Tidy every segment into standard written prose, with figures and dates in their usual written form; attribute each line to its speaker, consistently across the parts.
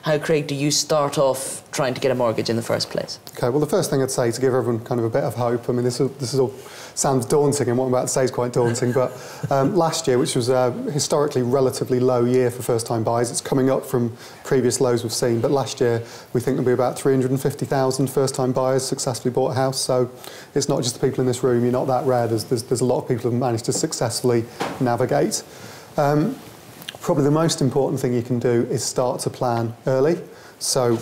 Speaker 1: how, Craig, do you start off trying to get a mortgage in the first place?
Speaker 2: Okay, well, the first thing I'd say to give everyone kind of a bit of hope, I mean, this is all sounds daunting, and what I'm about to say is quite daunting, but last year, which was a historically relatively low year for first-time buyers, it's coming up from previous lows we've seen, but last year we think there'll be about 350,000 first-time buyers successfully bought a house, so it's not just the people in this room, you're not that rare, there's a lot of people who've managed to successfully navigate. Probably the most important thing you can do is start to plan early. So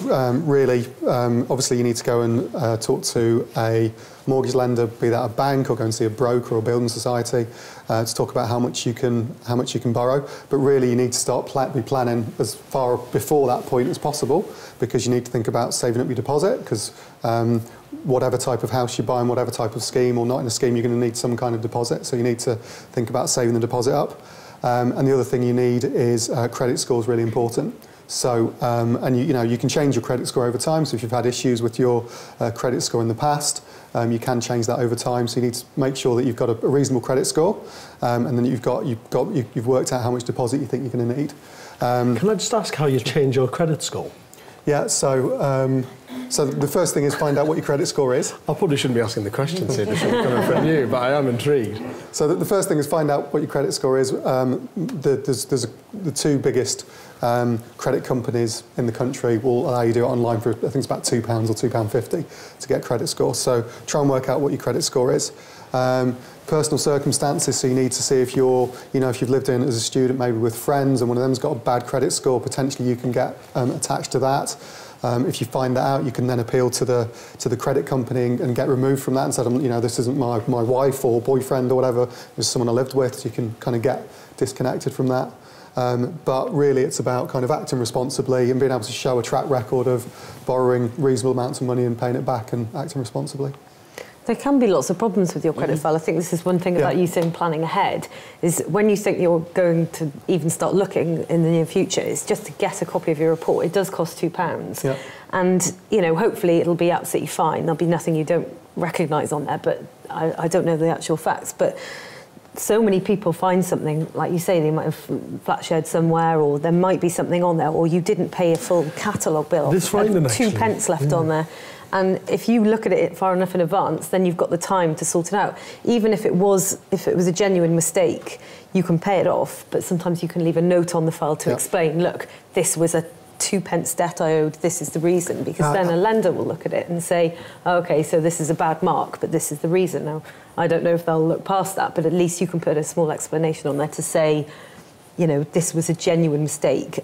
Speaker 2: really, obviously you need to go and talk to a mortgage lender, be that a bank, or go and see a broker or building society to talk about how much you can borrow. But really you need to start be planning as far before that point as possible, because you need to think about saving up your deposit, because whatever type of house you buy and whatever type of scheme, or not in a scheme, you're going to need some kind of deposit. So you need to think about saving the deposit up. And the other thing you need is credit score is really important. So, and you can change your credit score over time. So if you've had issues with your credit score in the past, you can change that over time. So you need to make sure that you've got a reasonable credit score, and then you've worked out how much deposit you think you're going to need.
Speaker 3: Can I just ask how you change your credit score?
Speaker 2: Yeah. So the first thing is find out what your credit score is.
Speaker 3: I probably shouldn't be asking the question, Sid, it should be coming from you, but I am intrigued.
Speaker 2: So the first thing is find out what your credit score is. There's the two biggest credit companies in the country will allow you to do it online for, I think it's about £2 or £2.50 to get a credit score. So try and work out what your credit score is. Personal circumstances, so you need to see if if you've lived in as a student, maybe with friends, and one of them's got a bad credit score, potentially you can get attached to that. If you find that out, you can then appeal to the credit company and get removed from that and say, this isn't my wife or boyfriend or whatever, it's someone I lived with, so you can kind of get disconnected from that. But really it's about kind of acting responsibly and being able to show a track record of borrowing reasonable amounts of money and paying it back and acting responsibly.
Speaker 4: There can be lots of problems with your credit file. I think this is one thing about you saying planning ahead, is when you think you're going to even start looking in the near future, it's just to get a copy of your report. It does cost £2.
Speaker 2: Yeah.
Speaker 4: And, hopefully it'll be absolutely fine. There'll be nothing you don't recognise on there, but I don't know the actual facts. But so many people find something, like you say, they might have flat shared somewhere, or there might be something on there, or you didn't pay a full catalogue bill.
Speaker 3: It's frightening,
Speaker 4: £2 left on there. And if you look at it far enough in advance, then you've got the time to sort it out. Even if it was a genuine mistake, you can pay it off, but sometimes you can leave a note on the file to explain, look, this was a £2 debt I owed, this is the reason, because then a lender will look at it and say, oh, OK, so this is a bad mark, but this is the reason. Now, I don't know if they'll look past that, but at least you can put a small explanation on there to say, this was a genuine mistake.